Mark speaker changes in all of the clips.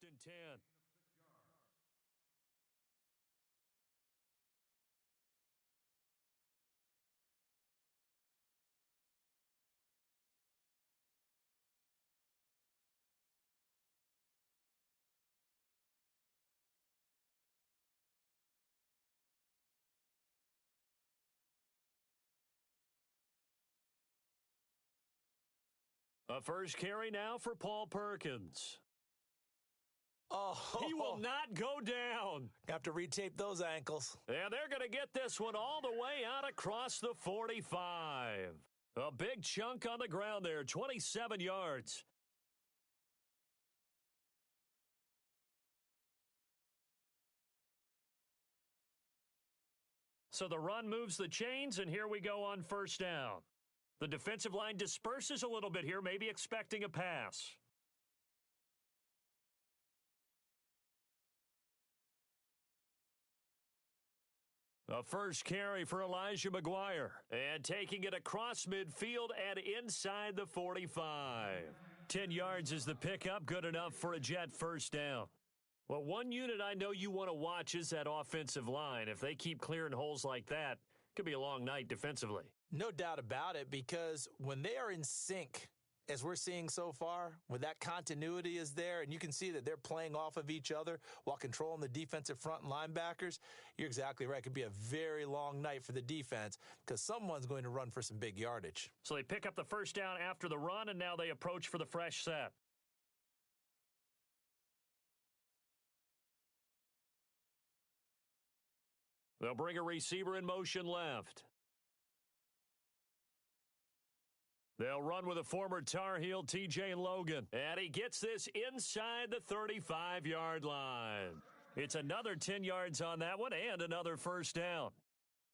Speaker 1: and 10. A first carry now for Paul Perkins.
Speaker 2: Oh,
Speaker 1: he will not go down.
Speaker 2: Have to retape those ankles.
Speaker 1: And they're going to get this one all the way out across the 45. A big chunk on the ground there, 27 yards. So the run moves the chains, and here we go on first down. The defensive line disperses a little bit here, maybe expecting a pass. A first carry for Elijah McGuire. And taking it across midfield and inside the 45. 10 yards is the pickup, good enough for a Jet first down. Well, one unit I know you want to watch is that offensive line. If they keep clearing holes like that, it could be a long night defensively.
Speaker 2: No doubt about it, because when they are in sync, as we're seeing so far, when that continuity is there and you can see that they're playing off of each other while controlling the defensive front and linebackers, you're exactly right. It could be a very long night for the defense because someone's going to run for some big yardage.
Speaker 1: So they pick up the first down after the run, and now they approach for the fresh set. They'll bring a receiver in motion left. They'll run with a former Tar Heel, T.J. Logan. And he gets this inside the 35-yard line. It's another 10 yards on that one and another first down.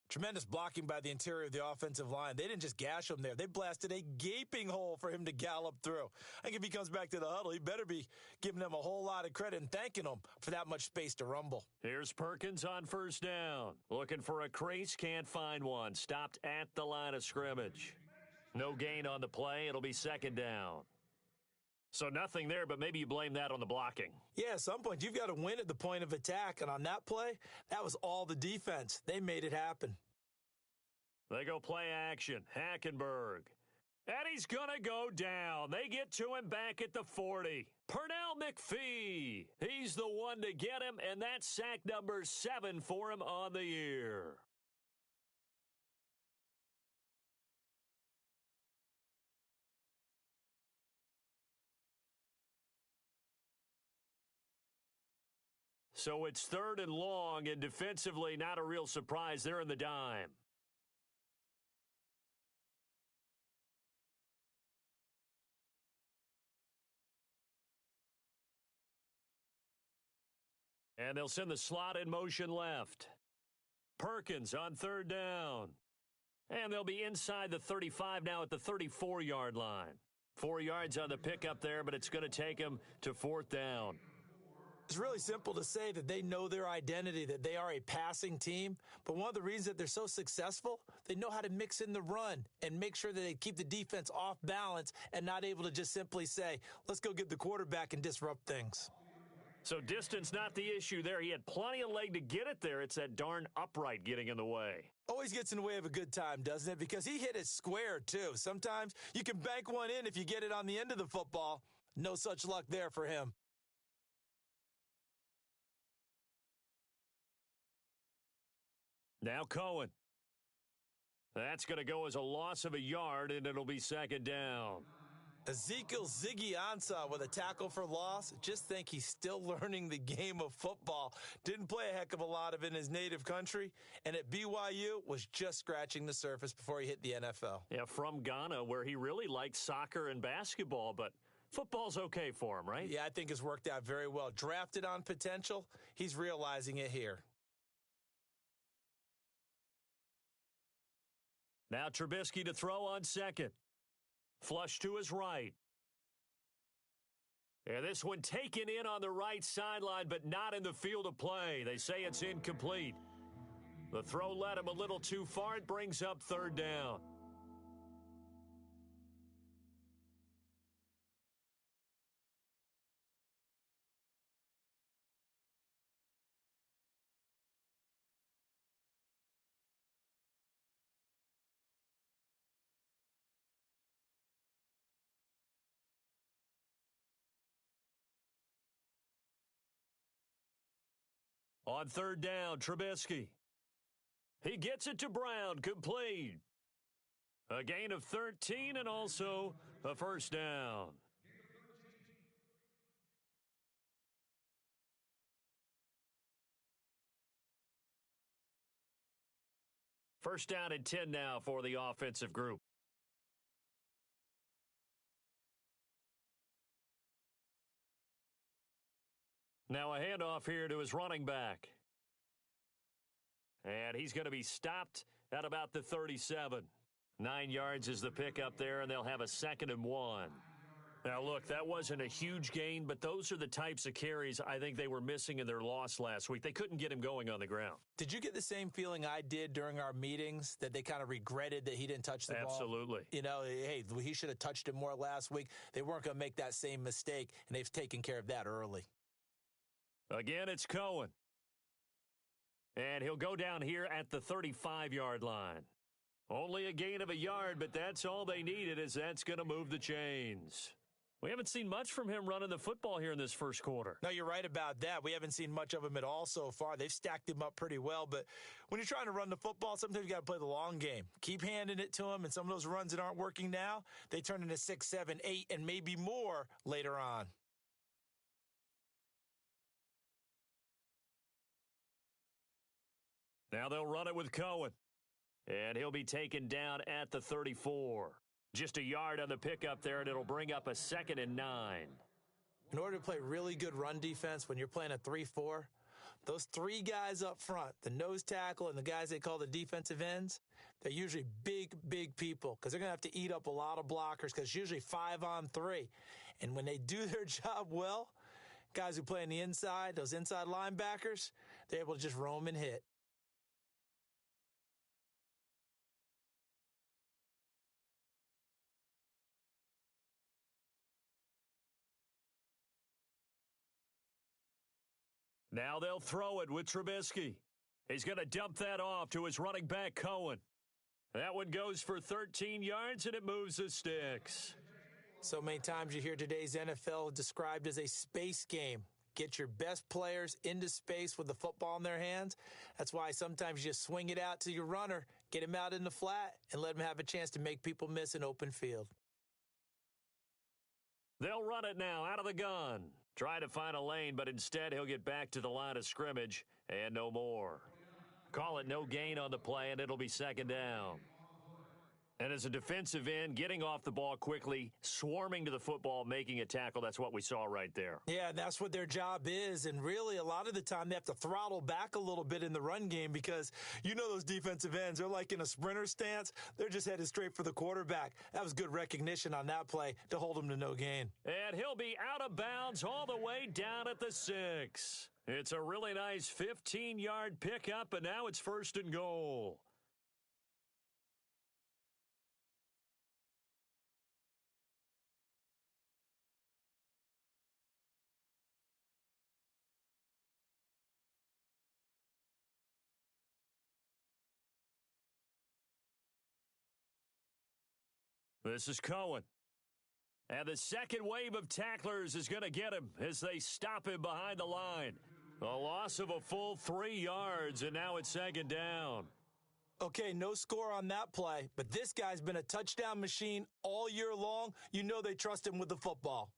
Speaker 2: Tremendous blocking by the interior of the offensive line. They didn't just gash him there. They blasted a gaping hole for him to gallop through. I think if he comes back to the huddle, he better be giving them a whole lot of credit and thanking them for that much space to rumble.
Speaker 1: Here's Perkins on first down. Looking for a crease, can't find one. Stopped at the line of scrimmage. No gain on the play. It'll be second down. So nothing there, but maybe you blame that on the blocking.
Speaker 2: Yeah, at some point, you've got to win at the point of attack. And on that play, that was all the defense. They made it happen.
Speaker 1: They go play action. Hackenberg. And he's going to go down. They get to him back at the 40. Pernell McPhee. He's the one to get him, and that's sack number 7 for him on the year. So it's third and long, and defensively, not a real surprise. They're in the dime. And they'll send the slot in motion left. Perkins on third down. And they'll be inside the 35 now at the 34-yard line. 4 yards on the pickup there, but it's going to take them to fourth down.
Speaker 2: It's really simple to say that they know their identity, that they are a passing team. But one of the reasons that they're so successful, they know how to mix in the run and make sure that they keep the defense off balance and not able to just simply say, let's go get the quarterback and disrupt things.
Speaker 1: So distance not the issue there. He had plenty of leg to get it there. It's that darn upright getting in the way.
Speaker 2: Always gets in the way of a good time, doesn't it? Because he hit it square, too. Sometimes you can bank one in if you get it on the end of the football. No such luck there for him.
Speaker 1: Now Cohen. That's going to go as a loss of a yard, and it'll be second down.
Speaker 2: Ezekiel Ziggy Ansah with a tackle for loss. Just think he's still learning the game of football. Didn't play a heck of a lot of it in his native country, and at BYU was just scratching the surface before he hit the NFL.
Speaker 1: Yeah, from Ghana, where he really liked soccer and basketball, but football's okay for him, right?
Speaker 2: Yeah, I think it's worked out very well. Drafted on potential, he's realizing it here.
Speaker 1: Now Trubisky to throw on second. Flush to his right. And this one taken in on the right sideline, but not in the field of play. They say it's incomplete. The throw led him a little too far. It brings up third down. On third down, Trubisky. He gets it to Brown, complete. A gain of 13 and also a first down. First down and 10 now for the offensive group. Now a handoff here to his running back. And he's going to be stopped at about the 37. 9 yards is the pickup there, and they'll have a 2nd and 1. Now, look, that wasn't a huge gain, but those are the types of carries I think they were missing in their loss last week. They couldn't get him going on the ground.
Speaker 2: Did you get the same feeling I did during our meetings, that they kind of regretted that he didn't touch the ball?
Speaker 1: Absolutely.
Speaker 2: You know, hey, he should have touched it more last week. They weren't going to make that same mistake, and they've taken care of that early.
Speaker 1: Again, it's Cohen. And he'll go down here at the 35-yard line. Only a gain of a yard, but that's all they needed, as that's going to move the chains. We haven't seen much from him running the football here in this first quarter.
Speaker 2: No, you're right about that. We haven't seen much of him at all so far. They've stacked him up pretty well, but when you're trying to run the football, sometimes you got to play the long game. Keep handing it to him, and some of those runs that aren't working now, they turn into 6, 7, 8, and maybe more later on.
Speaker 1: Now they'll run it with Cohen. And he'll be taken down at the 34. Just a yard on the pickup there, and it'll bring up a 2nd and 9.
Speaker 2: In order to play really good run defense when you're playing a 3-4, those 3 guys up front, the nose tackle and the guys they call the defensive ends, they're usually big, big people because they're going to have to eat up a lot of blockers because it's usually 5 on 3. And when they do their job well, guys who play on the inside, those inside linebackers, they're able to just roam and hit.
Speaker 1: Now they'll throw it with Trubisky. He's going to dump that off to his running back, Cohen. That one goes for 13 yards, and it moves the sticks.
Speaker 2: So many times you hear today's NFL described as a space game. Get your best players into space with the football in their hands. That's why sometimes you just swing it out to your runner, get him out in the flat, and let him have a chance to make people miss an open field.
Speaker 1: They'll run it now out of the gun. Try to find a lane, but instead he'll get back to the line of scrimmage and no more. Call it no gain on the play, and it'll be 2nd down. And as a defensive end, getting off the ball quickly, swarming to the football, making a tackle, that's what we saw right there.
Speaker 2: Yeah, that's what their job is. And really, a lot of the time, they have to throttle back a little bit in the run game because you know those defensive ends, they're like in a sprinter stance. They're just headed straight for the quarterback. That was good recognition on that play to hold him to no gain.
Speaker 1: And he'll be out of bounds all the way down at the 6. It's a really nice 15-yard pickup, and now it's 1st and goal. This is Cohen. And the second wave of tacklers is going to get him as they stop him behind the line. A loss of a full 3 yards, and now it's 2nd down.
Speaker 2: Okay, no score on that play, but this guy's been a touchdown machine all year long. You know they trust him with the football.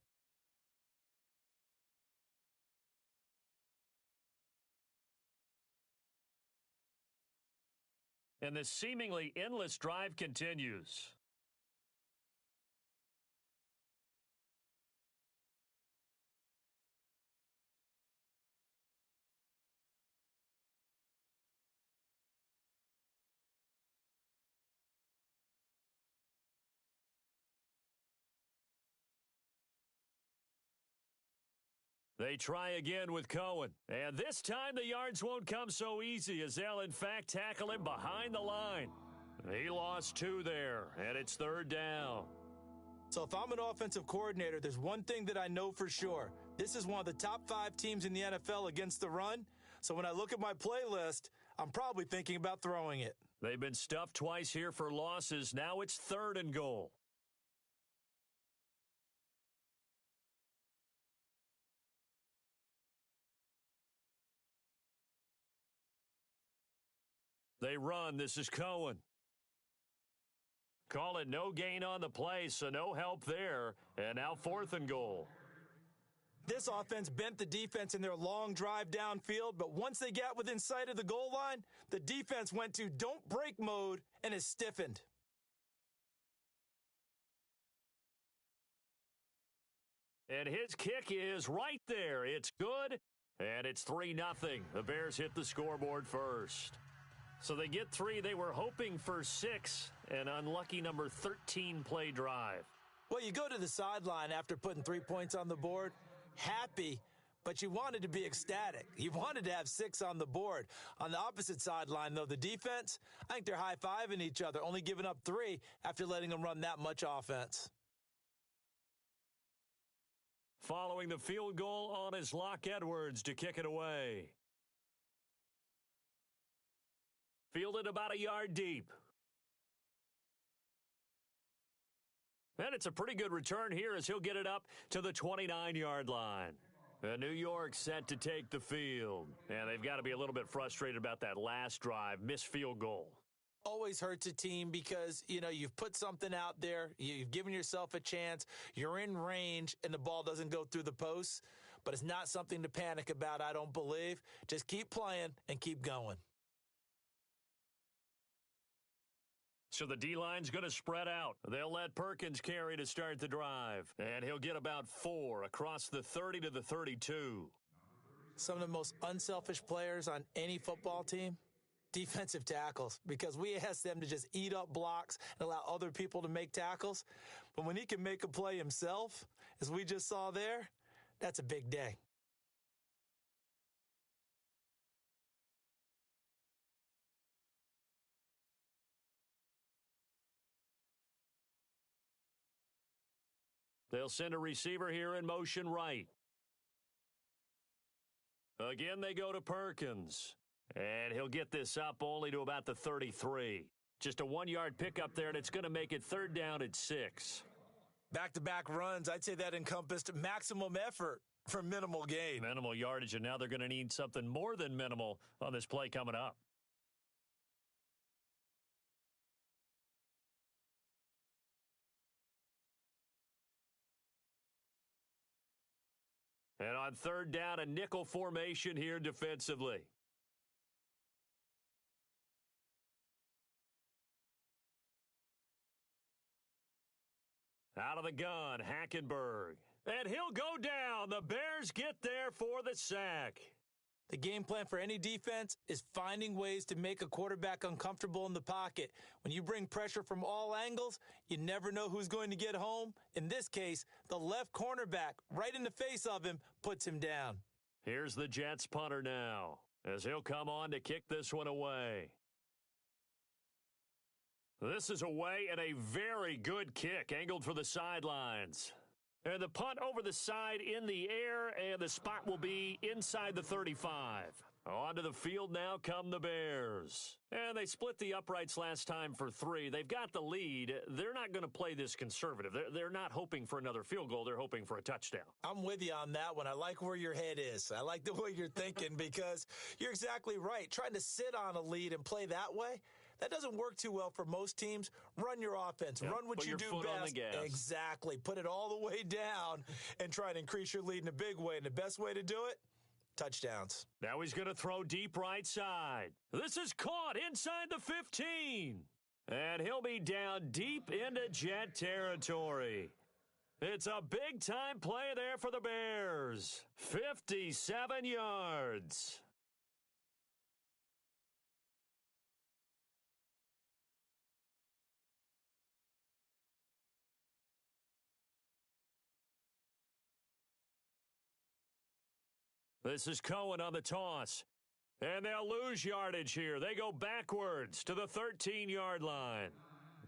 Speaker 1: And the seemingly endless drive continues. They try again with Cohen. And this time the yards won't come so easy as they'll in fact tackle him behind the line. He lost 2 there, and it's 3rd down.
Speaker 2: So if I'm an offensive coordinator, there's one thing that I know for sure. This is one of the top 5 teams in the NFL against the run. So when I look at my playlist, I'm probably thinking about throwing it.
Speaker 1: They've been stuffed twice here for losses. Now it's 3rd and goal. They run. This is Cohen. Call it no gain on the play, so no help there. And now 4th and goal.
Speaker 2: This offense bent the defense in their long drive downfield, but once they got within sight of the goal line, the defense went to don't break mode and is stiffened.
Speaker 1: And his kick is right there. It's good, and it's 3-0. The Bears hit the scoreboard first. So they get 3. They were hoping for 6, an unlucky number 13 play drive.
Speaker 2: Well, you go to the sideline after putting 3 points on the board, happy, but you wanted to be ecstatic. You wanted to have 6 on the board. On the opposite sideline, though, the defense, I think they're high-fiving each other, only giving up 3 after letting them run that much offense.
Speaker 1: Following the field goal on is Locke Edwards to kick it away. Fielded about a yard deep. And it's a pretty good return here as he'll get it up to the 29-yard line. New York set to take the field. And they've got to be a little bit frustrated about that last drive, missed field goal.
Speaker 2: Always hurts a team because, you've put something out there, you've given yourself a chance, you're in range, and the ball doesn't go through the posts. But it's not something to panic about, I don't believe. Just keep playing and keep going.
Speaker 1: So the D-line's going to spread out. They'll let Perkins carry to start the drive. And he'll get about 4 across the 30 to the 32.
Speaker 2: Some of the most unselfish players on any football team, defensive tackles, because we ask them to just eat up blocks and allow other people to make tackles. But when he can make a play himself, as we just saw there, that's a big day.
Speaker 1: They'll send a receiver here in motion right. Again, they go to Perkins. And he'll get this up only to about the 33. Just a 1-yard pickup there, and it's going to make it 3rd down at 6.
Speaker 2: Back-to-back runs, I'd say that encompassed maximum effort for minimal gain.
Speaker 1: Minimal yardage, and now they're going to need something more than minimal on this play coming up. And on 3rd down, a nickel formation here defensively. Out of the gun, Hackenberg. And he'll go down. The Bears get there for the sack.
Speaker 2: The game plan for any defense is finding ways to make a quarterback uncomfortable in the pocket. When you bring pressure from all angles, you never know who's going to get home. In this case, the left cornerback, right in the face of him, puts him down.
Speaker 1: Here's the Jets punter now, as he'll come on to kick this one away. This is away and a very good kick, angled for the sidelines. And the punt over the side in the air, and the spot will be inside the 35. Onto the field now come the Bears. And they split the uprights last time for 3. They've got the lead. They're not going to play this conservative. They're not hoping for another field goal. They're hoping for a touchdown.
Speaker 2: I'm with you on that one. I like where your head is. I like the way you're thinking because you're exactly right. Trying to sit on a lead and play that way, that doesn't work too well for most teams. Run your offense. Run what you do best.
Speaker 1: Put your foot on the gas.
Speaker 2: Exactly. Put it all the way down and try to increase your lead in a big way. And the best way to do it, touchdowns.
Speaker 1: Now he's going to throw deep right side. This is caught inside the 15. And he'll be down deep into Jet territory. It's a big-time play there for the Bears. 57 yards. This is Cohen on the toss. And they'll lose yardage here. They go backwards to the 13-yard line.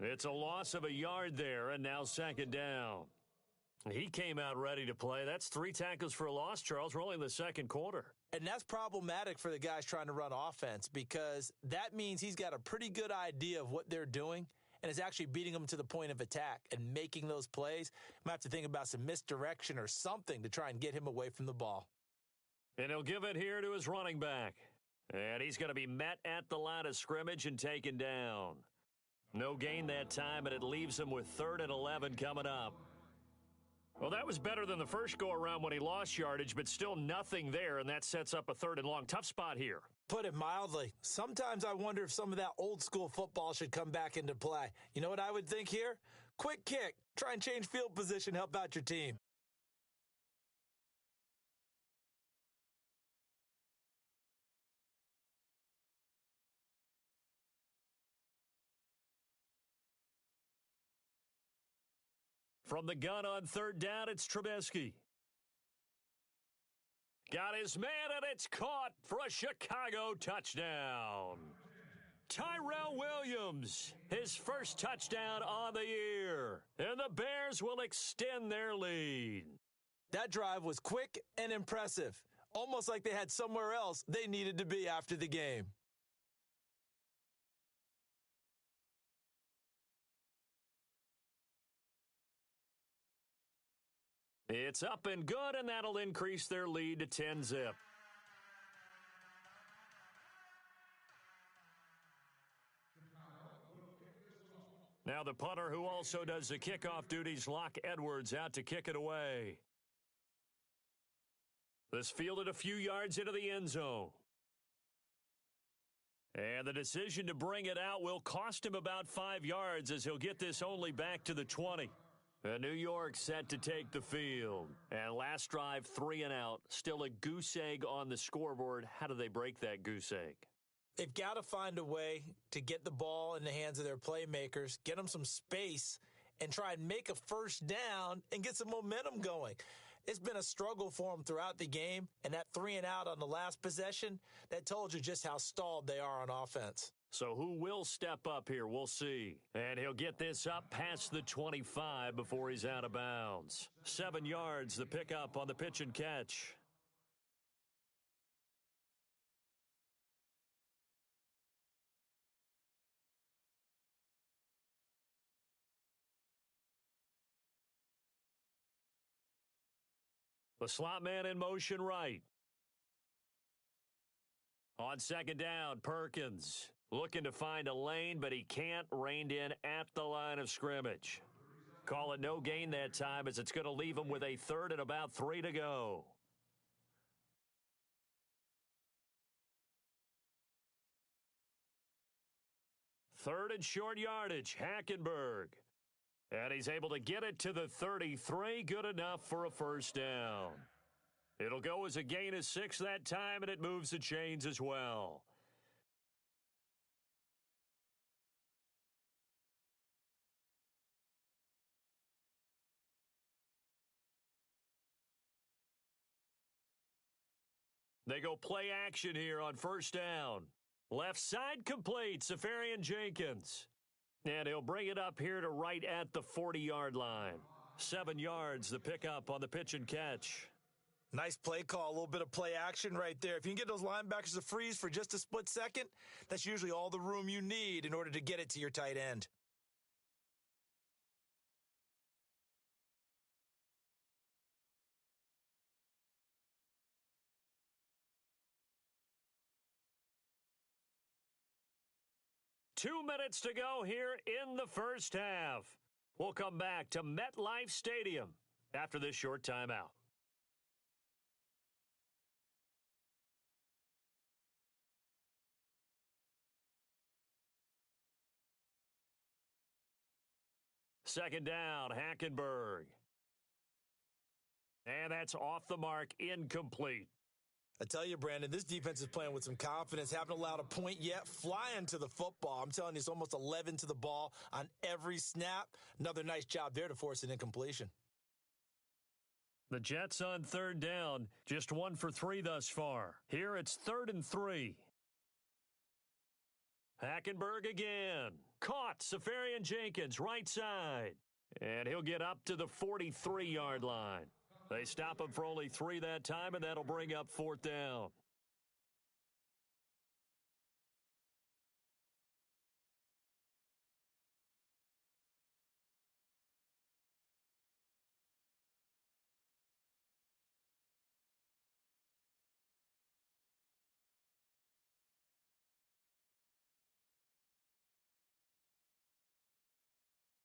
Speaker 1: It's a loss of a yard there, and now 2nd down. He came out ready to play. That's 3 tackles for a loss, Charles. We're only in the 2nd quarter.
Speaker 2: And that's problematic for the guys trying to run offense because that means he's got a pretty good idea of what they're doing and is actually beating them to the point of attack and making those plays. Might have to think about some misdirection or something to try and get him away from the ball.
Speaker 1: And he'll give it here to his running back. And he's going to be met at the line of scrimmage and taken down. No gain that time, and it leaves him with 3rd and 11 coming up. Well, that was better than the first go-around when he lost yardage, but still nothing there, and that sets up a 3rd and long. Tough spot here.
Speaker 2: Put it mildly. Sometimes I wonder if some of that old-school football should come back into play. You know what I would think here? Quick kick. Try and change field position, help out your team.
Speaker 1: From the gun on 3rd down, it's Trubisky. Got his man, and it's caught for a Chicago touchdown. Tyrell Williams, his first touchdown on the year. And the Bears will extend their lead.
Speaker 2: That drive was quick and impressive. Almost like they had somewhere else they needed to be after the game.
Speaker 1: It's up and good, and that'll increase their lead to 10-zip. Now the punter, who also does the kickoff duties, Locke Edwards, out to kick it away. This fielded a few yards into the end zone. And the decision to bring it out will cost him about 5 yards, as he'll get this only back to the 20. New York set to take the field. And last drive, 3 and out. Still a goose egg on the scoreboard. How do they break that goose egg?
Speaker 2: They've got to find a way to get the ball in the hands of their playmakers, get them some space, and try and make a first down and get some momentum going. It's been a struggle for them throughout the game, and that 3 and out on the last possession, that told you just how stalled they are on offense.
Speaker 1: So who will step up here? We'll see. And he'll get this up past the 25 before he's out of bounds. 7 yards, the pickup on the pitch and catch. The slot man in motion right. On 2nd down, Perkins looking to find a lane, but he can't. Reined in at the line of scrimmage. Call it no gain that time, as it's going to leave him with a 3rd and about 3 to go. Third and short yardage, Hackenberg. And he's able to get it to the 33, good enough for a first down. It'll go as a gain of 6 that time, and it moves the chains as well. They go play action here on 1st down. Left side complete, Safarian Jenkins. And he'll bring it up here to right at the 40-yard line. 7 yards, the pickup on the pitch and catch.
Speaker 2: Nice play call, a little bit of play action right there. If you can get those linebackers to freeze for just a split second, that's usually all the room you need in order to get it to your tight end.
Speaker 1: Two minutes to go here in the first half. We'll come back to MetLife Stadium after this short timeout. Second down, Hackenberg. And that's off the mark, incomplete.
Speaker 2: I tell you, Brandon, this defense is playing with some confidence. Haven't allowed a point yet. Flying to the football. I'm telling you, it's almost 11 to the ball on every snap. Another nice job there to force an incompletion.
Speaker 1: The Jets on 3rd down, just 1 for 3 thus far. Here it's 3rd and 3. Hackenberg again. Caught, Safarian Jenkins, right side. And he'll get up to the 43-yard line. They stop him for only 3 that time, and that'll bring up 4th down.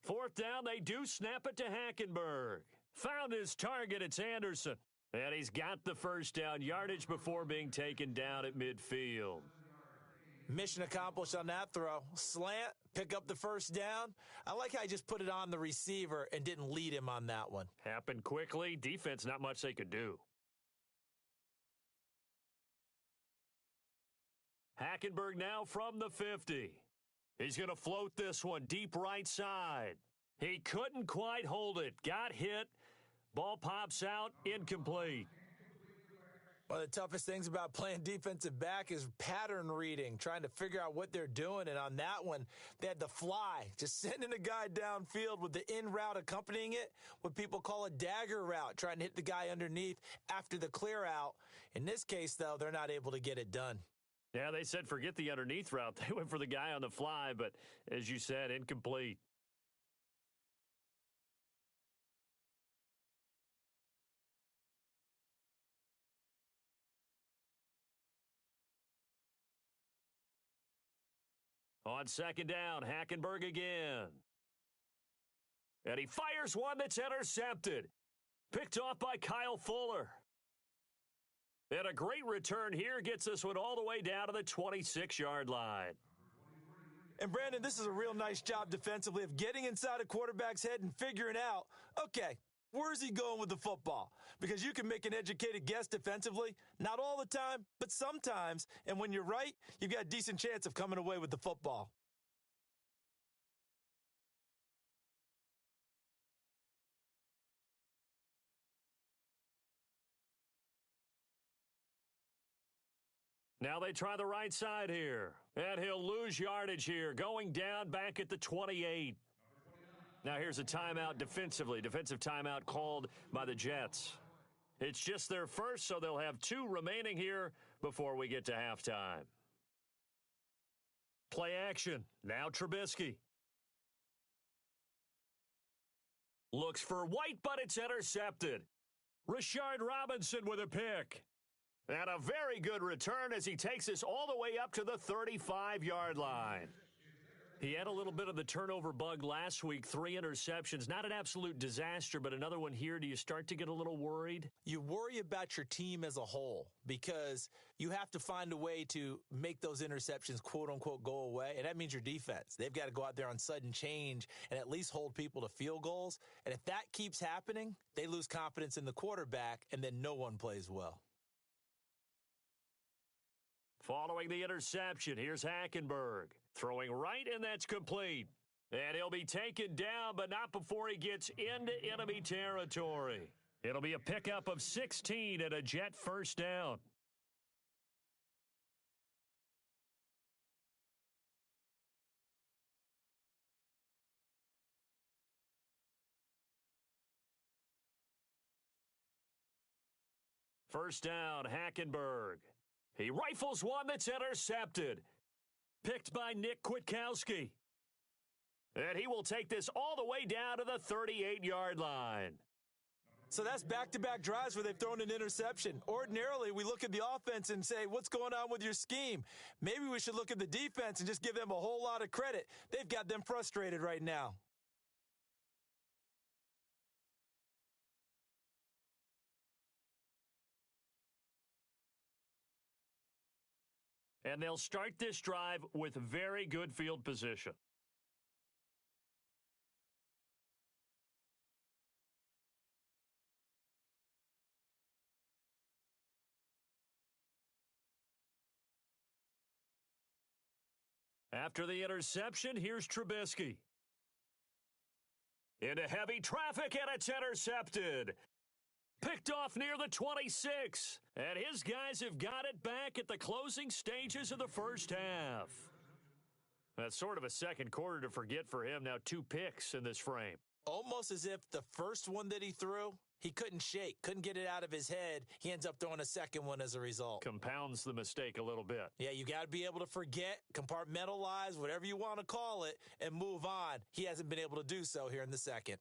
Speaker 1: Fourth down, they do snap it to Hackenberg. Found his target, it's Anderson. And he's got the first down yardage before being taken down at midfield.
Speaker 2: Mission accomplished on that throw. Slant, pick up the first down. I like how he just put it on the receiver and didn't lead him on that one.
Speaker 1: Happened quickly. Defense, not much they could do. Hackenberg now from the 50. He's going to float this one deep right side. He couldn't quite hold it. Got hit. Ball pops out, incomplete.
Speaker 2: One of the toughest things about playing defensive back is pattern reading, trying to figure out what they're doing. And on that one, they had the fly, just sending a guy downfield with the in route accompanying it, what people call a dagger route, trying to hit the guy underneath after the clear out. In this case, though, they're not able to get it done.
Speaker 1: Yeah, they said forget the underneath route. They went for the guy on the fly, but as you said, incomplete. On second down, Hackenberg again. And he fires one that's intercepted. Picked off by Kyle Fuller. And a great return here gets this one all the way down to the 26-yard line.
Speaker 2: And, Brandon, this is a real nice job defensively of getting inside a quarterback's head and figuring out, okay, where's he going with the football? Because you can make an educated guess defensively, not all the time, but sometimes. And when you're right, you've got a decent chance of coming away with the football.
Speaker 1: Now they try the right side here. And he'll lose yardage here, going down back at the 28. Now here's a timeout defensively. Defensive timeout called by the Jets. It's just their first, so they'll have 2 remaining here before we get to halftime. Play action. Now Trubisky. Looks for White, but it's intercepted. Rashard Robinson with a pick. And a very good return as he takes this all the way up to the 35-yard line. He had a little bit of the turnover bug last week, 3 interceptions. Not an absolute disaster, but another one here. Do you start to get a little worried?
Speaker 2: You worry about your team as a whole because you have to find a way to make those interceptions, quote-unquote, go away, and that means your defense. They've got to go out there on sudden change and at least hold people to field goals. And if that keeps happening, they lose confidence in the quarterback, and then no one plays well.
Speaker 1: Following the interception, here's Hackenberg. Throwing right, and that's complete. And he'll be taken down, but not before he gets into enemy territory. It'll be a pickup of 16 and a Jet first down. First down, Hackenberg. He rifles one that's intercepted. Picked by Nick Kwiatkowski. And he will take this all the way down to the 38-yard line.
Speaker 2: So that's back-to-back drives where they've thrown an interception. Ordinarily, we look at the offense and say, what's going on with your scheme? Maybe we should look at the defense and just give them a whole lot of credit. They've got them frustrated right now.
Speaker 1: And they'll start this drive with very good field position. After the interception, here's Trubisky. Into heavy traffic, and it's intercepted. Picked off near the 26. And his guys have got it back at the closing stages of the first half. That's sort of a second quarter to forget for him. Now 2 picks in this frame.
Speaker 2: Almost as if the first one that he threw, he couldn't shake, couldn't get it out of his head. He ends up throwing a second one as a result.
Speaker 1: Compounds the mistake a little bit.
Speaker 2: Yeah, you got to be able to forget, compartmentalize, whatever you want to call it, and move on. He hasn't been able to do so here in the second.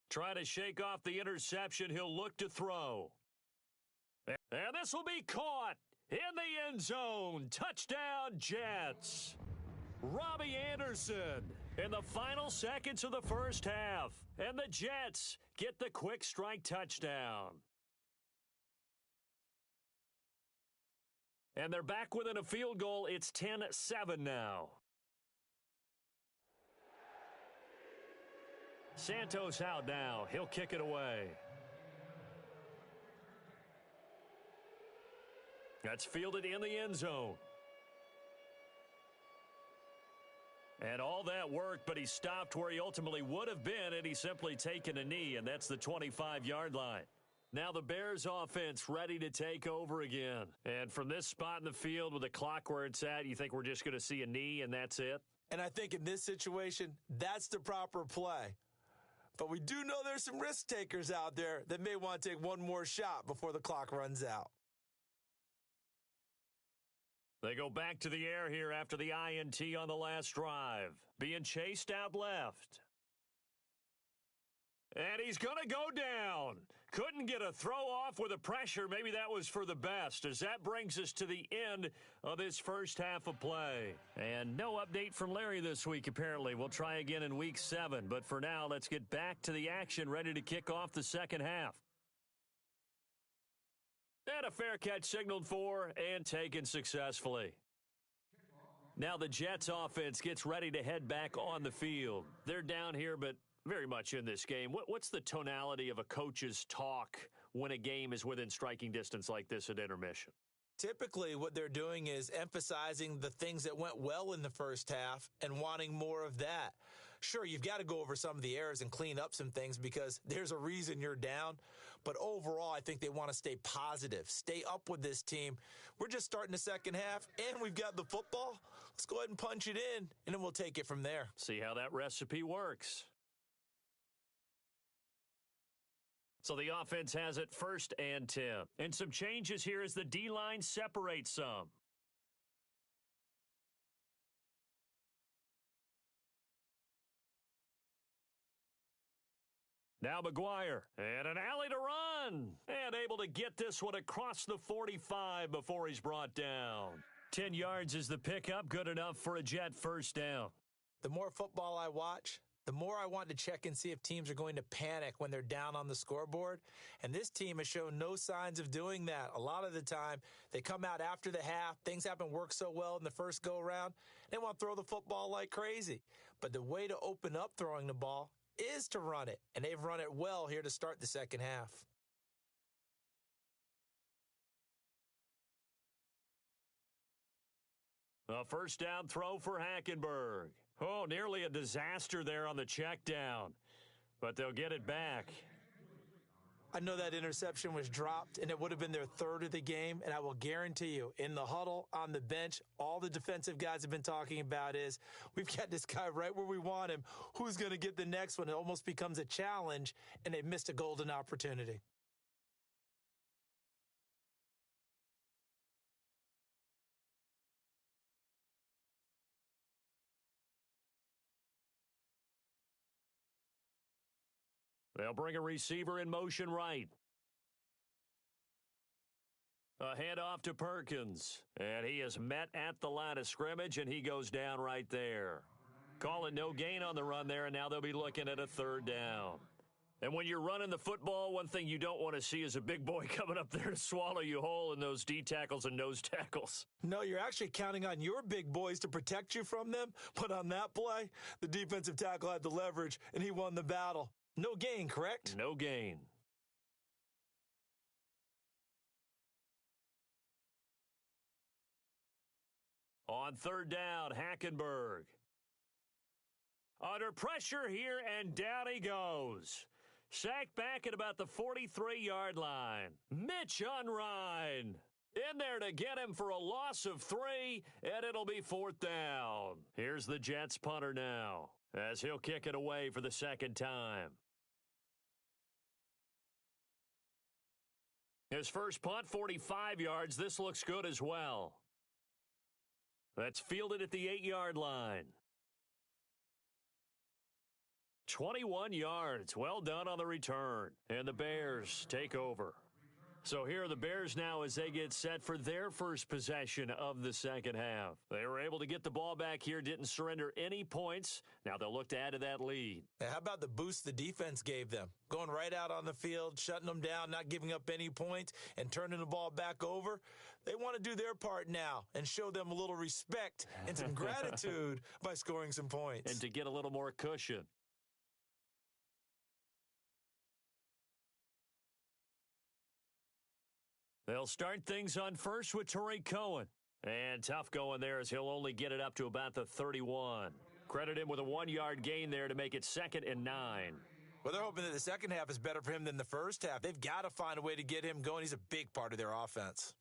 Speaker 1: Try to shake off the interception. He'll look to throw. And this will be caught in the end zone. Touchdown, Jets. Robbie Anderson In the final seconds of the first half, and the Jets get the quick strike touchdown. And they're back within a field goal. It's 10-7 now. Santos out now. He'll kick it away. That's fielded in the end zone. And all that worked, but he stopped where he ultimately would have been had he simply taken a knee, and that's the 25-yard line. Now the Bears offense ready to take over again. And from this spot in the field with the clock where it's at, you think we're just going to see a knee and that's it?
Speaker 2: And I think in this situation, that's the proper play. But we do know there's some risk takers out there that may want to take one more shot before the clock runs out.
Speaker 1: They go back to the air here after the INT on the last drive. Being chased out left. And he's going to go down. Couldn't get a throw off with the pressure. Maybe that was for the best, as that brings us to the end of this first half of play. And no update from Larry this week, apparently. We'll try again in week 7. But for now, let's get back to the action, ready to kick off the second half. And a fair catch signaled for and taken successfully. Now the Jets offense gets ready to head back on the field. They're down here, but very much in this game. What's the tonality of a coach's talk when a game is within striking distance like this at intermission?
Speaker 2: Typically, what they're doing is emphasizing the things that went well in the first half and wanting more of that. Sure, you've got to go over some of the errors and clean up some things because there's a reason you're down. But overall, I think they want to stay positive, stay up with this team. We're just starting the second half, and we've got the football. Let's go ahead and punch it in, and then we'll take it from there.
Speaker 1: See how that recipe works. So the offense has it 1st and 10. And some changes here as the D-line separates some. Now McGuire, and an alley to run, and able to get this one across the 45 before he's brought down. 10 yards is the pickup, good enough for a Jet first down.
Speaker 2: The more football I watch, the more I want to check and see if teams are going to panic when they're down on the scoreboard. And this team has shown no signs of doing that. A lot of the time, they come out after the half. Things haven't worked so well in the first go-around. They want to throw the football like crazy. But the way to open up throwing the ball is to run it. And they've run it well here to start the second half.
Speaker 1: A first down throw for Hackenberg. Oh, nearly a disaster there on the check down. But they'll get it back.
Speaker 2: I know that interception was dropped, and it would have been their third of the game. And I will guarantee you, in the huddle, on the bench, all the defensive guys have been talking about is, we've got this guy right where we want him. Who's going to get the next one? It almost becomes a challenge, and they missed a golden opportunity.
Speaker 1: They'll bring a receiver in motion right. A handoff to Perkins. And he is met at the line of scrimmage, and he goes down right there. Call it no gain on the run there, and now they'll be looking at a third down. And when you're running the football, one thing you don't want to see is a big boy coming up there to swallow you whole in those D tackles and nose tackles.
Speaker 2: No, you're actually counting on your big boys to protect you from them. But on that play, the defensive tackle had the leverage, and he won the battle. No gain, correct?
Speaker 1: No gain. On third down, Hackenberg. Under pressure here, and down he goes. Sacked back at about the 43-yard line. Mitch Unrein in there to get him for a loss of 3, and it'll be 4th down. Here's the Jets punter now, as he'll kick it away for the second time. His first punt, 45 yards. This looks good as well. That's fielded at the 8-yard line. 21 yards. Well done on the return. And the Bears take over. So here are the Bears now as they get set for their first possession of the second half. They were able to get the ball back here, didn't surrender any points. Now they'll look to add to that lead.
Speaker 2: Now, how about the boost the defense gave them? Going right out on the field, shutting them down, not giving up any points, and turning the ball back over. They want to do their part now and show them a little respect and some gratitude by scoring some points.
Speaker 1: And to get a little more cushion. They'll start things on first with Torrey Cohen. And tough going there as he'll only get it up to about the 31. Credit him with a 1-yard gain there to make it 2nd and 9.
Speaker 2: Well, they're hoping that the second half is better for him than the first half. They've got to find a way to get him going. He's a big part of their offense.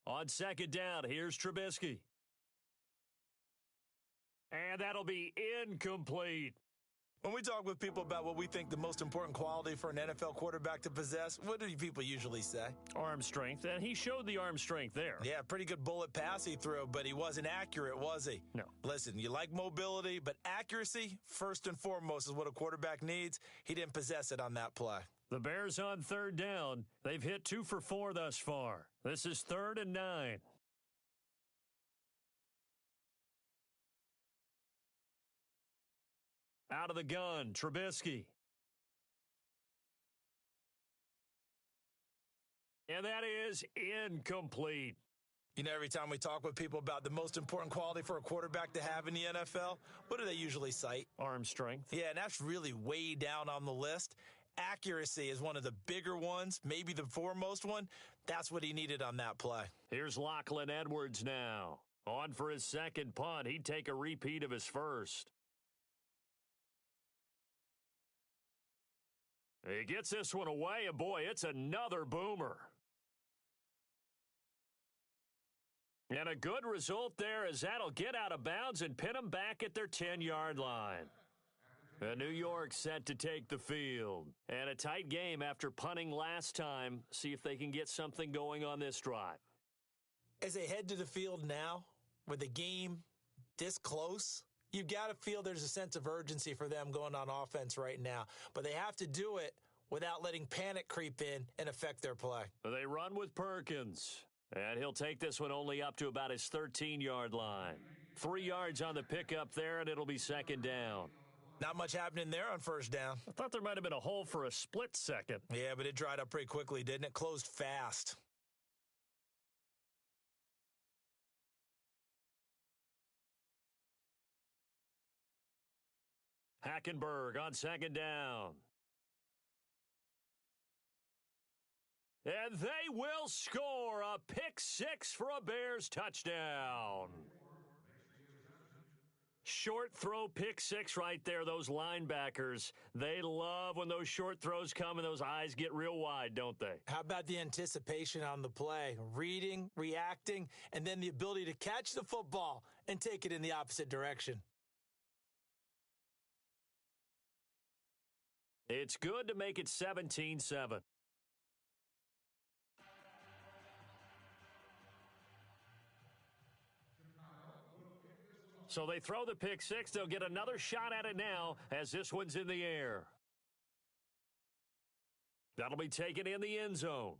Speaker 1: On second down, here's Trubisky. And that'll be incomplete.
Speaker 2: When we talk with people about what we think the most important quality for an NFL quarterback to possess, what do people usually say?
Speaker 1: Arm strength, and he showed the arm strength there.
Speaker 2: Yeah, pretty good bullet pass he threw, but he wasn't accurate, was he?
Speaker 1: No.
Speaker 2: Listen, you like mobility, but accuracy, first and foremost, is what a quarterback needs. He didn't possess it on that play.
Speaker 1: The Bears on third down. They've hit 2 for 4 thus far. This is 3rd and 9. Out of the gun, Trubisky. And that is incomplete.
Speaker 2: You know, every time we talk with people about the most important quality for a quarterback to have in the NFL, what do they usually cite?
Speaker 1: Arm strength.
Speaker 2: Yeah, and that's really way down on the list. Accuracy is one of the bigger ones, maybe the foremost one. That's what he needed on that play.
Speaker 1: Here's Lachlan Edwards now. On for his second punt. He'd take a repeat of his first. He gets this one away, and boy, it's another boomer. And a good result there as that'll get out of bounds and pin them back at their 10-yard line. New York set to take the field. And a tight game after punting last time. See if they can get something going on this drive.
Speaker 2: As they head to the field now, with the game this close, you've got to feel there's a sense of urgency for them going on offense right now. But they have to do it without letting panic creep in and affect their play.
Speaker 1: They run with Perkins. And he'll take this one only up to about his 13-yard line. 3 yards on the pickup there, and it'll be 2nd down.
Speaker 2: Not much happening there on first down.
Speaker 1: I thought there might have been a hole for a split second.
Speaker 2: Yeah, but it dried up pretty quickly, didn't it? Closed fast.
Speaker 1: Hackenberg on 2nd down. And they will score a pick 6 for a Bears touchdown. Short throw pick 6 right there. Those linebackers, they love when those short throws come and those eyes get real wide, don't they?
Speaker 2: How about the anticipation on the play? Reading, reacting, and then the ability to catch the football and take it in the opposite direction.
Speaker 1: It's good to make it 17-7. So they throw the pick 6. They'll get another shot at it now as this one's in the air. That'll be taken in the end zone.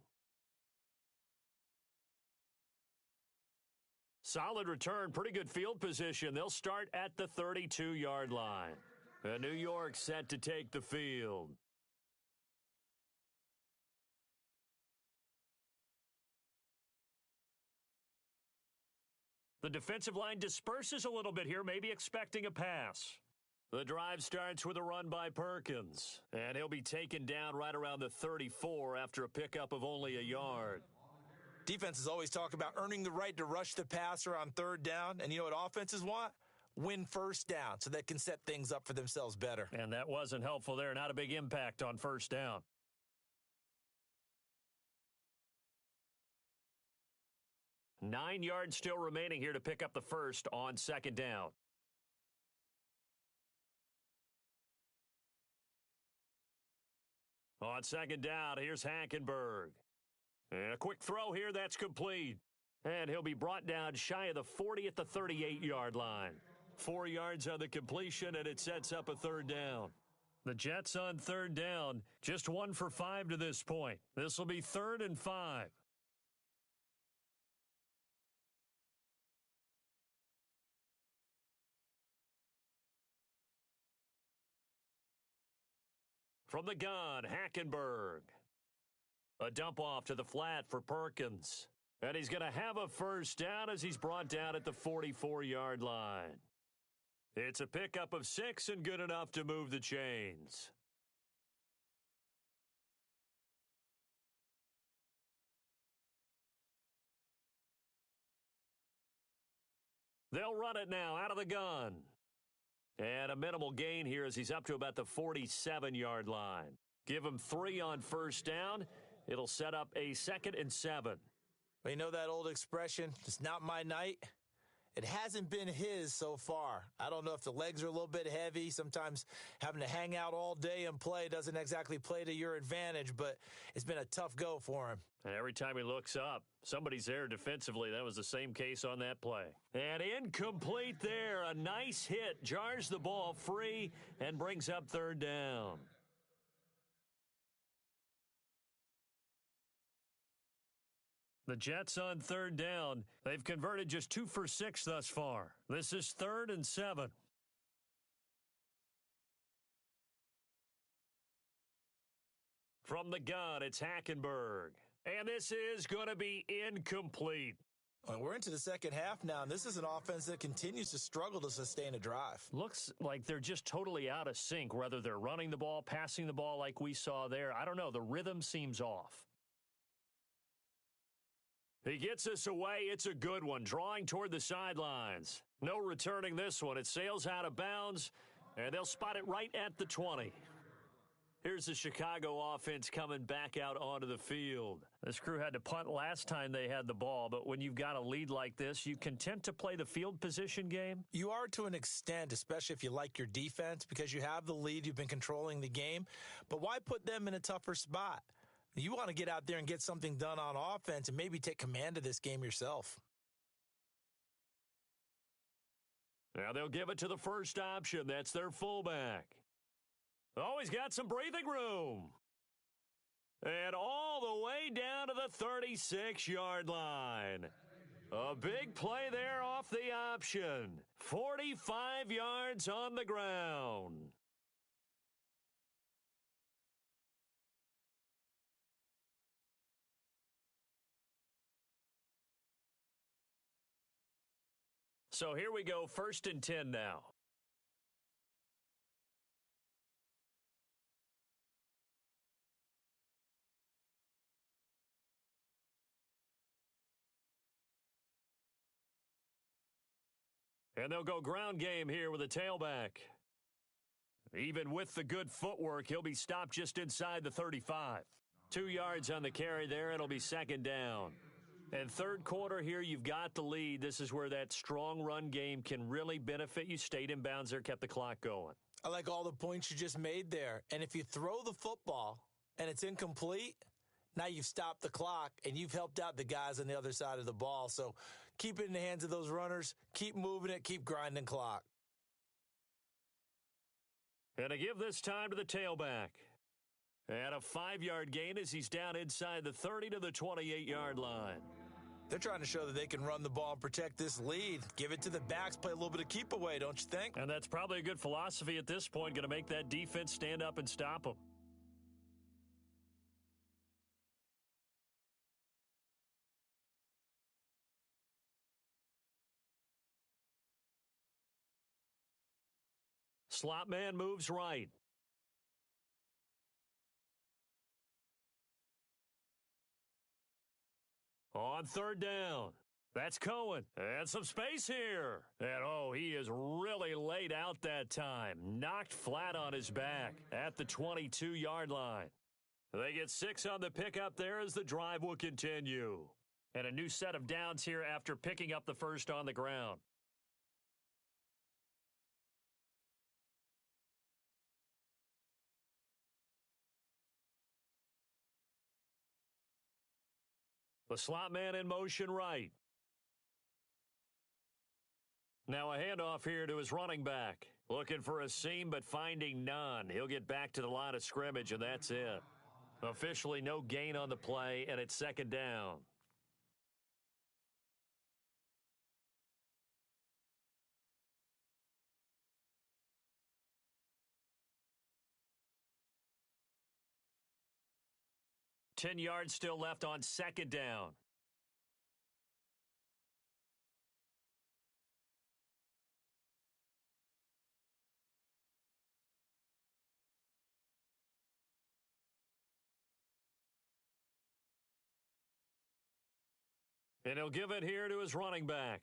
Speaker 1: Solid return, pretty good field position. They'll start at the 32-yard line. And New York set to take the field. The defensive line disperses a little bit here, maybe expecting a pass. The drive starts with a run by Perkins, and he'll be taken down right around the 34 after a pickup of only a yard.
Speaker 2: Defenses always talk about earning the right to rush the passer on third down, and you know what offenses want? Win first down so they can set things up for themselves better.
Speaker 1: And that wasn't helpful there, not a big impact on first down. Nine yards still remaining here to pick up the first on 2nd down. On 2nd down, here's Hackenberg. And a quick throw here, that's complete. And he'll be brought down shy of the 40 at the 38-yard line. 4 yards on the completion, and it sets up a third down. The Jets on third down, just 1 for 5 to this point. This will be 3rd and 5. From the gun, Hackenberg. A dump off to the flat for Perkins. And he's going to have a first down as he's brought down at the 44-yard line. It's a pickup of 6 and good enough to move the chains. They'll run it now out of the gun. And a minimal gain here as he's up to about the 47-yard line. Give him 3 on first down. It'll set up a 2nd and 7.
Speaker 2: Well, you know that old expression, it's not my night? It hasn't been his so far. I don't know if the legs are a little bit heavy. Sometimes having to hang out all day and play doesn't exactly play to your advantage, but it's been a tough go for him.
Speaker 1: And every time he looks up, somebody's there defensively. That was the same case on that play. And incomplete there. A nice hit. Jars the ball free and brings up third down. The Jets on third down. They've converted just 2 for 6 thus far. This is 3rd and 7. From the gun, it's Hackenberg. And this is going to be incomplete.
Speaker 2: Well, we're into the second half now, and this is an offense that continues to struggle to sustain a drive.
Speaker 1: Looks like they're just totally out of sync, whether they're running the ball, passing the ball like we saw there. I don't know. The rhythm seems off. He gets us away. It's a good one. Drawing toward the sidelines. No returning this one. It sails out of bounds, and they'll spot it right at the 20. Here's the Chicago offense coming back out onto the field. This crew had to punt last time they had the ball, but when you've got a lead like this, you content to play the field position game?
Speaker 2: You are to an extent, especially if you like your defense, because you have the lead, you've been controlling the game. But why put them in a tougher spot? You want to get out there and get something done on offense and maybe take command of this game yourself.
Speaker 1: Now they'll give it to the first option. That's their fullback. Oh, he's got some breathing room. And all the way down to the 36-yard line. A big play there off the option. 45 yards on the ground. So here we go, 1st and 10 now. And they'll go ground game here with a tailback. Even with the good footwork, he'll be stopped just inside the 35. 2 yards on the carry there, it'll be 2nd down. And third quarter here, you've got the lead. This is where that strong run game can really benefit you. Stayed in bounds there, kept the clock going.
Speaker 2: I like all the points you just made there. And if you throw the football and it's incomplete, now you've stopped the clock and you've helped out the guys on the other side of the ball. So keep it in the hands of those runners. Keep moving it. Keep grinding clock.
Speaker 1: And to give this time to the tailback. And a 5-yard gain as he's down inside the 30 to the 28-yard line.
Speaker 2: They're trying to show that they can run the ball and protect this lead. Give it to the backs, play a little bit of keep away, don't you think?
Speaker 1: And that's probably a good philosophy at this point, going to make that defense stand up and stop them. Slot man moves right. On third down, that's Cohen. And some space here. And, oh, he is really laid out that time. Knocked flat on his back at the 22-yard line. They get 6 on the pickup there as the drive will continue. And a new set of downs here after picking up the first on the ground. The slot man in motion right. Now a handoff here to his running back. Looking for a seam, but finding none. He'll get back to the line of scrimmage, and that's it. Officially no gain on the play, and it's second down. Ten yards still left on second down. And he'll give it here to his running back.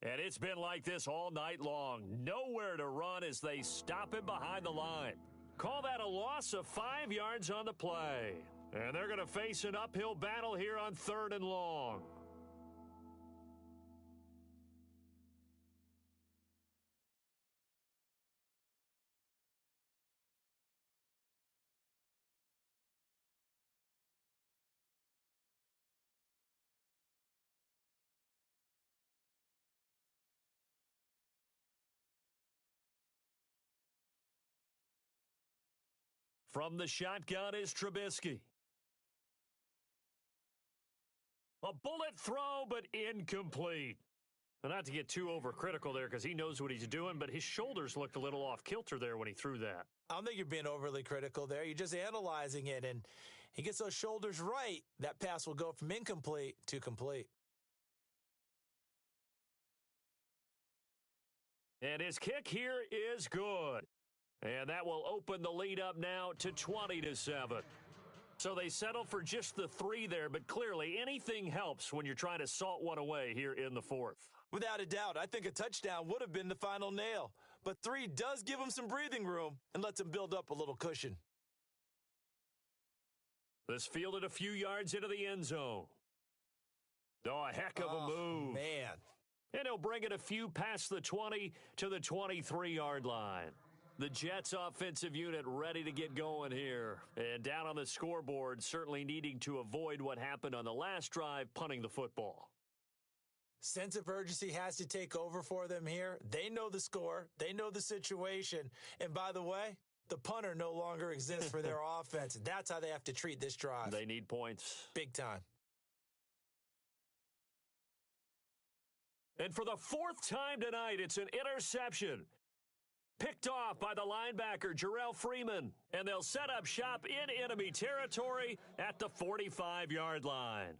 Speaker 1: And it's been like this all night long. Nowhere to run as they stop him behind the line. Call that a loss of 5 yards on the play. And they're going to face an uphill battle here on 3rd and long. From the shotgun is Trubisky. A bullet throw, but incomplete. Well, not to get too overcritical there because he knows what he's doing, but his shoulders looked a little off kilter there when he threw that.
Speaker 2: I don't think you're being overly critical there. You're just analyzing it, and he gets those shoulders right. That pass will go from incomplete to complete.
Speaker 1: And his kick here is good. And that will open the lead up now to 20-7. So they settle for just the 3 there, but clearly anything helps when you're trying to salt one away here in the 4th.
Speaker 2: Without a doubt, I think a touchdown would have been the final nail. But 3 does give him some breathing room and lets him build up a little cushion.
Speaker 1: This fielded a few yards into the end zone. Oh, a heck of a move.
Speaker 2: Man.
Speaker 1: And he'll bring it a few past the 20 to the 23-yard line. The Jets offensive unit ready to get going here. And down on the scoreboard, certainly needing to avoid what happened on the last drive, punting the football.
Speaker 2: Sense of urgency has to take over for them here. They know the score. They know the situation. And by the way, the punter no longer exists for their offense. That's how they have to treat this drive.
Speaker 1: They need points.
Speaker 2: Big time.
Speaker 1: And for the 4th time tonight, it's an interception. Picked off by the linebacker, Jarrell Freeman. And they'll set up shop in enemy territory at the 45-yard line.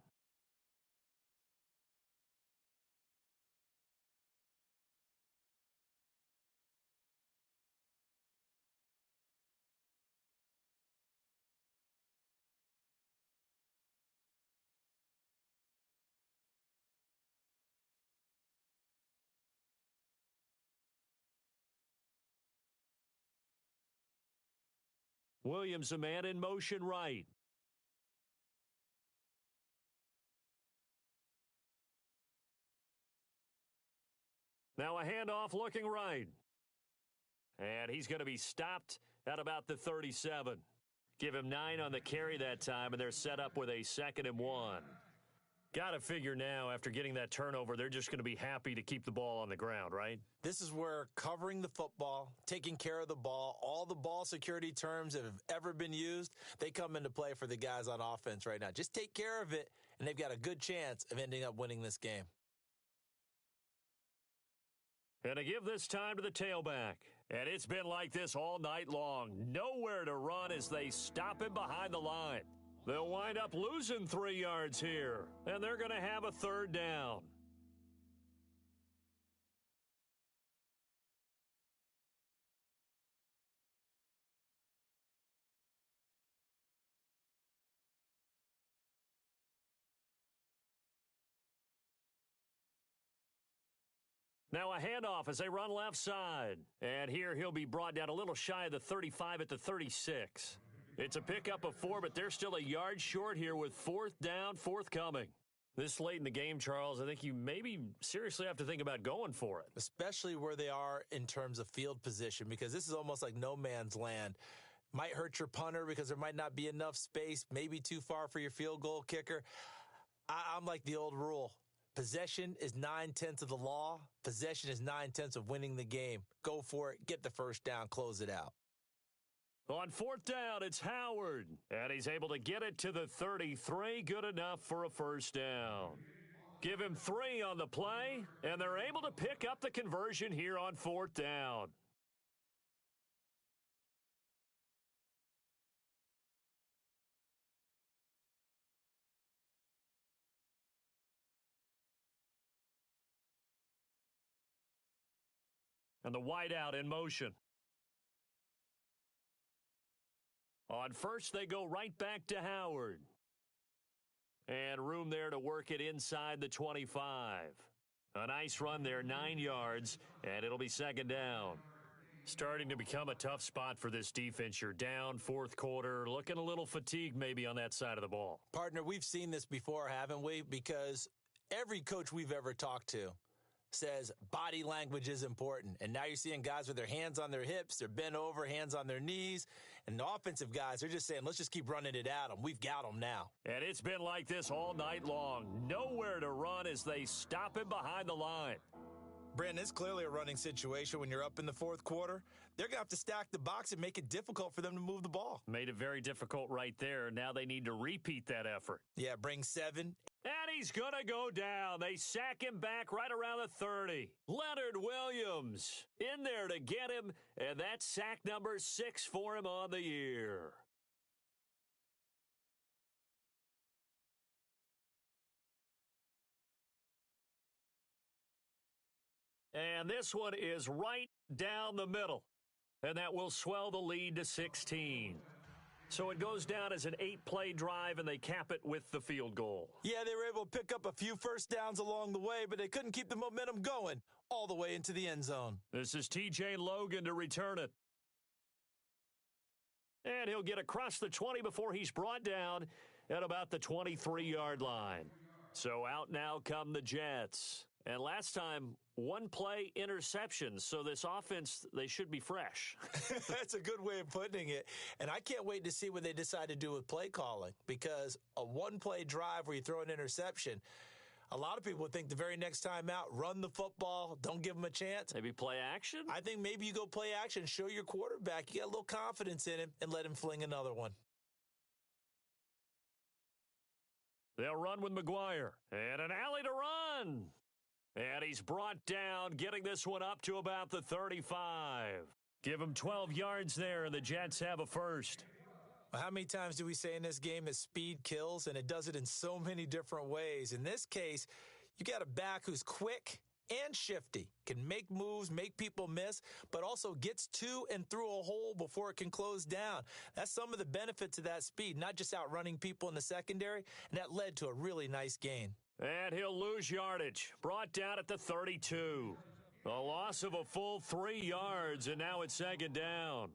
Speaker 1: Williams, a man in motion right. Now a handoff looking right. And he's going to be stopped at about the 37. Give him 9 on the carry that time, and they're set up with a 2nd and 1. Got to figure now, after getting that turnover, they're just going to be happy to keep the ball on the ground, right?
Speaker 2: This is where covering the football, taking care of the ball, all the ball security terms that have ever been used, they come into play for the guys on offense right now. Just take care of it, and they've got a good chance of ending up winning this game.
Speaker 1: And to give this time to the tailback. And it's been like this all night long. Nowhere to run as they stop him behind the line. They'll wind up losing 3 yards here, and they're going to have a 3rd down. Now a handoff as they run left side. And here he'll be brought down a little shy of the 35 at the 36. It's a pickup of 4, but they're still a yard short here with 4th down, forthcoming. This late in the game, Charles, I think you maybe seriously have to think about going for it.
Speaker 2: Especially where they are in terms of field position, because this is almost like no man's land. Might hurt your punter because there might not be enough space, maybe too far for your field goal kicker. I'm like the old rule. Possession is 9/10 of the law. Possession is 9/10 of winning the game. Go for it. Get the first down. Close it out.
Speaker 1: On fourth down, it's Howard. And he's able to get it to the 33. Good enough for a first down. Give him 3 on the play, and they're able to pick up the conversion here on fourth down. And the wideout in motion. On first, they go right back to Howard. And room there to work it inside the 25. A nice run there, 9 yards, and it'll be second down. Starting to become a tough spot for this defense. You're down fourth quarter, looking a little fatigued maybe on that side of the ball.
Speaker 2: Partner, we've seen this before, haven't we? Because every coach we've ever talked to says body language is important. And now you're seeing guys with their hands on their hips, they're bent over, hands on their knees. And the offensive guys, they're just saying, let's just keep running it at them. We've got them now.
Speaker 1: And it's been like this all night long. Nowhere to run as they stop him behind the line.
Speaker 2: Brandon, it's clearly a running situation when you're up in the fourth quarter. They're going to have to stack the box and make it difficult for them to move the ball.
Speaker 1: Made it very difficult right there. Now they need to repeat that effort.
Speaker 2: Yeah, bring 7.
Speaker 1: And he's going to go down. They sack him back right around the 30. Leonard Williams in there to get him, and that's sack number 6 for him on the year. And this one is right down the middle, and that will swell the lead to 16. So it goes down as an 8-play drive, and they cap it with the field goal.
Speaker 2: Yeah, they were able to pick up a few first downs along the way, but they couldn't keep the momentum going all the way into the end zone.
Speaker 1: This is T.J. Logan to return it. And he'll get across the 20 before he's brought down at about the 23-yard line. So out now come the Jets. And last time, 1-play interception. So this offense, they should be fresh.
Speaker 2: That's a good way of putting it. And I can't wait to see what they decide to do with play calling, because a 1-play drive where you throw an interception, a lot of people would think the very next time out, run the football, don't give them a chance.
Speaker 1: Maybe play action?
Speaker 2: I think maybe you go play action, show your quarterback, you got a little confidence in him, and let him fling another one.
Speaker 1: They'll run with McGuire. And an alley to run. And he's brought down, getting this one up to about the 35. Give him 12 yards there, and the Jets have a first.
Speaker 2: Well, how many times do we say in this game that speed kills, and it does it in so many different ways? In this case, you got a back who's quick and shifty, can make moves, make people miss, but also gets to and through a hole before it can close down. That's some of the benefits of that speed, not just outrunning people in the secondary, and that led to a really nice gain.
Speaker 1: And he'll lose yardage. Brought down at the 32. A loss of a full 3 yards, and now it's second down.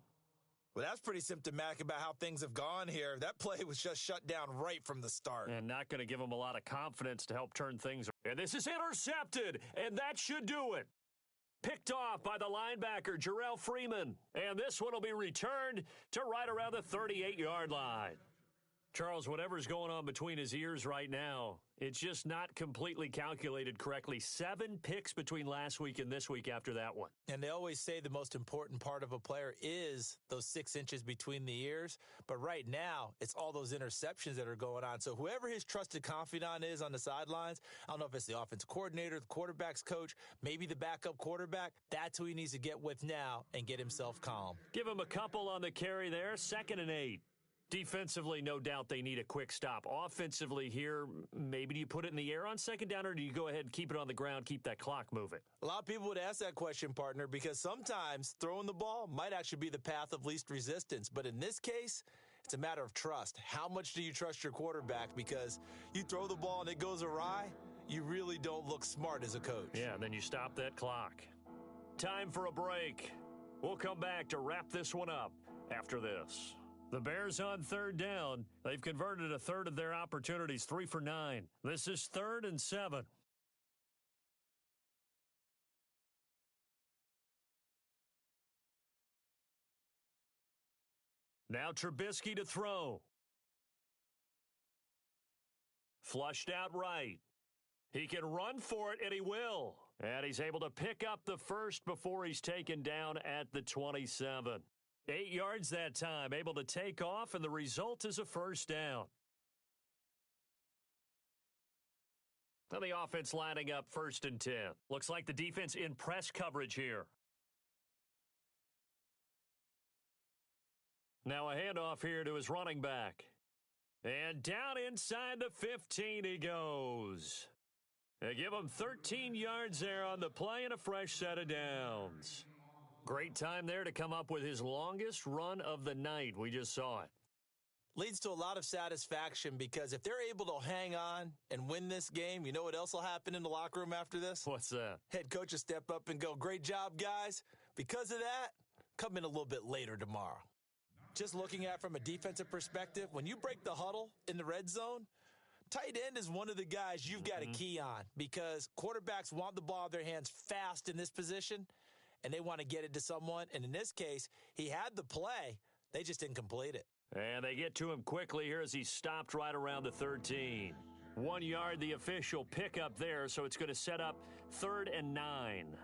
Speaker 2: Well, that's pretty symptomatic about how things have gone here. That play was just shut down right from the start.
Speaker 1: And not going to give him a lot of confidence to help turn things around. And this is intercepted, and that should do it. Picked off by the linebacker, Jarrell Freeman. And this one will be returned to right around the 38-yard line. Charles, whatever's going on between his ears right now, it's just not completely calculated correctly. 7 picks between last week and this week after that one.
Speaker 2: And they always say the most important part of a player is those 6 inches between the ears. But right now, it's all those interceptions that are going on. So whoever his trusted confidant is on the sidelines, I don't know if it's the offensive coordinator, the quarterback's coach, maybe the backup quarterback, that's who he needs to get with now and get himself calm.
Speaker 1: Give him a couple on the carry there, 2nd and 8. Defensively, no doubt they need a quick stop. Offensively here, maybe do you put it in the air on second down, or do you go ahead and keep it on the ground, keep that clock moving?
Speaker 2: A lot of people would ask that question, partner, because sometimes throwing the ball might actually be the path of least resistance. But in this case, it's a matter of trust. How much do you trust your quarterback? Because you throw the ball and it goes awry, you really don't look smart as a coach.
Speaker 1: Yeah, and then you stop that clock. Time for a break. We'll come back to wrap this one up after this. The Bears on 3rd down. They've converted a third of their opportunities, 3 for 9. This is 3rd and 7. Now Trubisky to throw. Flushed out right. He can run for it, and he will. And he's able to pick up the first before he's taken down at the 27. 8 yards that time, able to take off, and the result is a first down. Now the offense lining up 1st and 10. Looks like the defense in press coverage here. Now a handoff here to his running back. And down inside the 15 he goes. They give him 13 yards there on the play and a fresh set of downs. Great time there to come up with his longest run of the night. We just saw it.
Speaker 2: Leads to a lot of satisfaction because if they're able to hang on and win this game, you know what else will happen in the locker room after this?
Speaker 1: What's that?
Speaker 2: Head coach will step up and go, "Great job, guys. Because of that, come in a little bit later tomorrow." Just looking at it from a defensive perspective, when you break the huddle in the red zone, tight end is one of the guys you've got to key on because quarterbacks want the ball in their hands fast in this position, and they want to get it to someone. And in this case, he had the play. They just didn't complete it.
Speaker 1: And they get to him quickly here as he stopped right around the 13. 1 yard, the official pickup there, so it's going to set up 3rd and 9.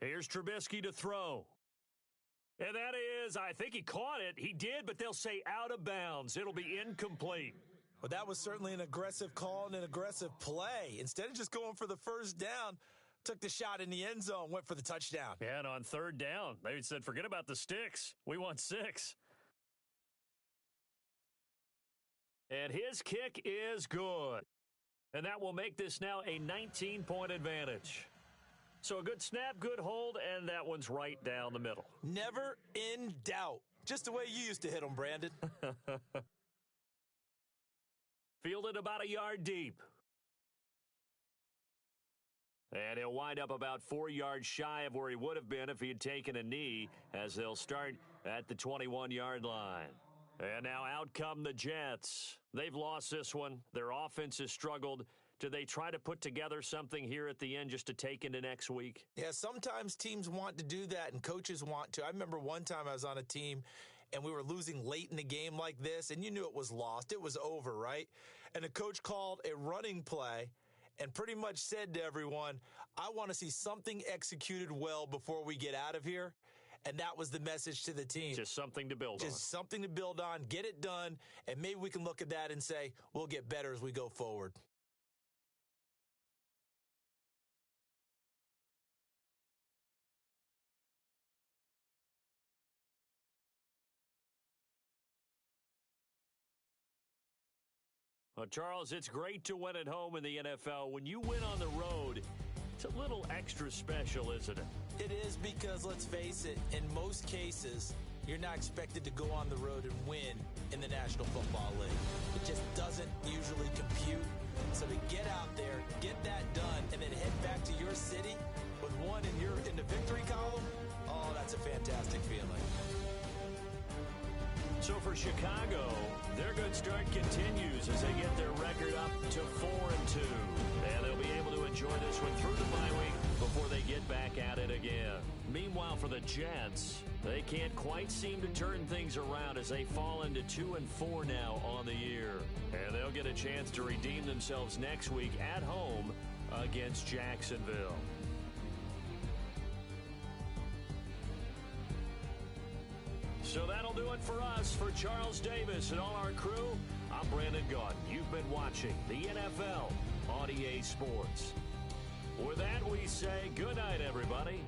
Speaker 1: Here's Trubisky to throw. And that is, I think he caught it. He did, but they'll say out of bounds. It'll be incomplete.
Speaker 2: Well, that was certainly an aggressive call and an aggressive play. Instead of just going for the first down, took the shot in the end zone, went for the touchdown.
Speaker 1: Yeah, and on 3rd down, they said, forget about the sticks. We want 6. And his kick is good. And that will make this now a 19-point advantage. So a good snap, good hold, and that one's right down the middle.
Speaker 2: Never in doubt. Just the way you used to hit them, Brandon.
Speaker 1: Fielded about a yard deep. And he'll wind up about 4 yards shy of where he would have been if he had taken a knee, as they'll start at the 21-yard line. And now out come the Jets. They've lost this one. Their offense has struggled. Do they try to put together something here at the end just to take into next week?
Speaker 2: Yeah, sometimes teams want to do that and coaches want to. I remember one time I was on a team and we were losing late in the game like this, and you knew it was lost. It was over, right? And the coach called a running play and pretty much said to everyone, I want to see something executed well before we get out of here. And that was the message to the team.
Speaker 1: Just something to build on.
Speaker 2: Just something to build on, get it done, and maybe we can look at that and say, we'll get better as we go forward.
Speaker 1: Well, Charles, it's great to win at home in the NFL. When you win on the road, it's a little extra special, isn't it?
Speaker 2: It is because, let's face it, in most cases, you're not expected to go on the road and win in the National Football League. It just doesn't usually compute. So to get out there, get that done, and then head back to your city with one in the victory column, oh, that's a fantastic feeling.
Speaker 1: So for Chicago, their good start continues as they get their record up to 4-2. And they'll be able to enjoy this one through the bye week before they get back at it again. Meanwhile, for the Jets, they can't quite seem to turn things around as they fall into 2-4 now on the year. And they'll get a chance to redeem themselves next week at home against Jacksonville. So that'll do it for us. For Charles Davis and all our crew, I'm Brandon Gaudin. You've been watching the NFL on EA Sports. With that, we say good night, everybody.